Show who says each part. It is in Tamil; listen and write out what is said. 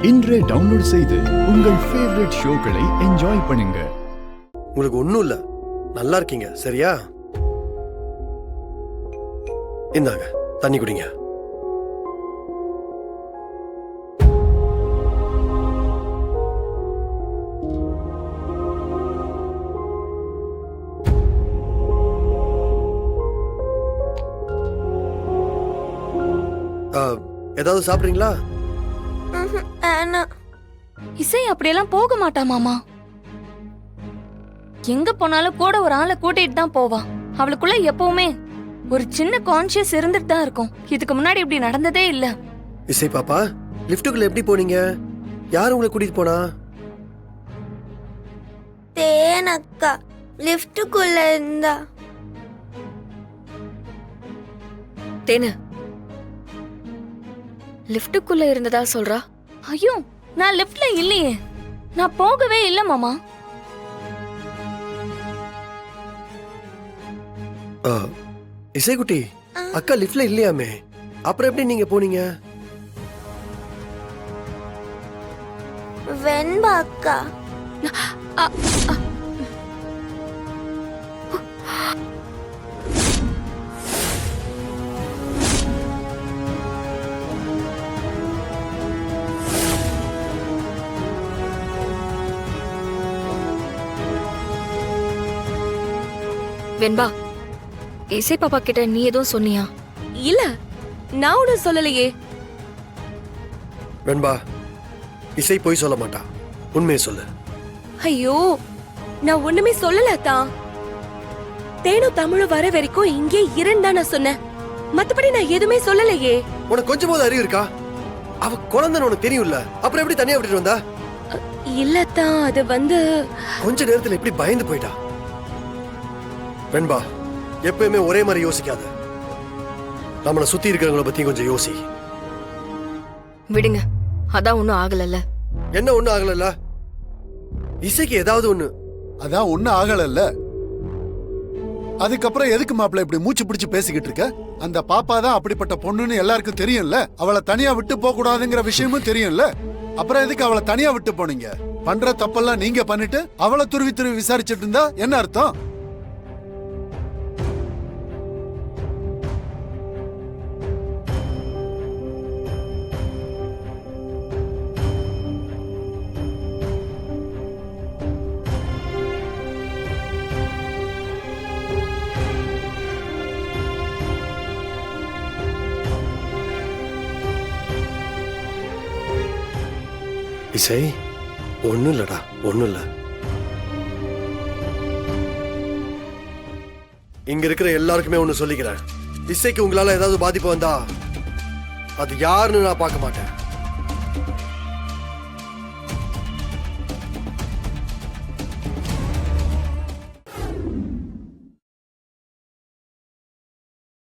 Speaker 1: இன்றே டவுன்லோட் செய்து உங்கள் ஃபேவரட் ஷோக்களை என்ஜாய் பண்ணுங்க.
Speaker 2: உங்களுக்கு ஒண்ணும் இல்ல, நல்லா இருக்கீங்க சரியா? இந்தாங்க தண்ணி குடிங்க. ஏதாவது சாப்பிடுறீங்களா?
Speaker 3: இசை அப்படியெல்லாம் போக மாட்டா மாமா. எங்க போனாலும் கூட ஒரு ஆளை கூட்டிட்டு தான் போவா. அவளுக்குள்ள எப்பவுமே ஒரு சின்ன கான்ஷியஸ் இருந்துட்டு தான் இருக்கும். இதுக்கு முன்னாடி இப்படி நடந்ததே இல்ல.
Speaker 2: இசை பாப்பா, லிஃப்ட்டுக்குள்ள எப்படி போனீங்க? யார் உங்களை கூட்டிட்டு போனா?
Speaker 4: தேனக்கா லிஃப்ட்டுக்குள்ள இருந்தா.
Speaker 5: தேனு லிஃப்ட்டுக்குள்ள இருந்ததா சொல்றா?
Speaker 3: ஐயோ, நான் லிஃப்ட்ல இல்லையே. நான் போகவே இல்ல மாமா.
Speaker 2: இசைக்குட்டி, அக்கா லிஃப்ட்ல இல்லையாமே, அப்புறம் எப்படி நீங்க போனீங்க?
Speaker 4: வெண்பா அக்கா.
Speaker 5: வெண்பா, இசை பாப்பா கிட்ட நீ எதுவும் சொன்னியா?
Speaker 6: இல்ல, நான் ஒன்னும் சொல்லலையே.
Speaker 2: வெண்பா, இசை போய் சொல்ல மாட்டா, உண்மையை சொல்லு.
Speaker 6: ஐயோ, நான் ஒண்ணுமே சொல்லல தான். தேனும் தமிழும் வர வரைக்கும் இங்கே இருந்தா நான் சொன்னேன். மத்தபடி நான் எதுவுமே சொல்லலையே.
Speaker 2: உனக்கு கொஞ்சமாவது அறிவு இருக்கா? அவ குழந்தைன்னு உனக்கு தெரியும்ல, அப்புறம் எப்படி தனியா விட்டுட்டு வந்தா?
Speaker 6: இல்ல தான், அது வந்து
Speaker 2: கொஞ்ச நேரத்துல எப்படி பயந்து போயிட்டா. வெண்பா, எப்பயுமே ஒரே மாதிரி யோசிக்காத. நம்மளை சுத்தி இருக்கிறவங்கள பத்தி கொஞ்சம் யோசி.
Speaker 5: விடுங்க, அதான் ஒண்ணும் ஆகலல்ல.
Speaker 2: என்ன ஒண்ணு ஆகலல்ல? இசைக்கு ஏதாவது ஒண்ணு.
Speaker 7: அதான் ஒண்ணு ஆகலல்ல. அதுக்கப்புறம் எதுக்கு மாப்பிள்ள இப்படி மூச்சு பிடிச்சு பேசிக்கிட்டு இருக்க? அந்த பாப்பா தான் அப்படிப்பட்ட பொண்ணுன்னு எல்லாருக்கும் தெரியும்ல. அவளை தனியா விட்டு போக கூடாதுங்கிற விஷயமும் தெரியும்ல. அப்புறம் எதுக்கு அவளை தனியா விட்டு போனீங்க? பண்ற தப்பெல்லாம் நீங்க பண்ணிட்டு அவளை துருவி துருவி விசாரிச்சுட்டு இருந்தா என்ன அர்த்தம்?
Speaker 2: இசை, ஒண்ணும் இல்லடா, ஒண்ணும் இல்ல. இங்க இருக்கிற எல்லாருக்குமே ஒண்ணு சொல்லிக்கிறேன். இசைக்கு உங்களால ஏதாவது பாதிப்பு வந்தா அது யாருன்னு நான் பார்க்க மாட்டேன்.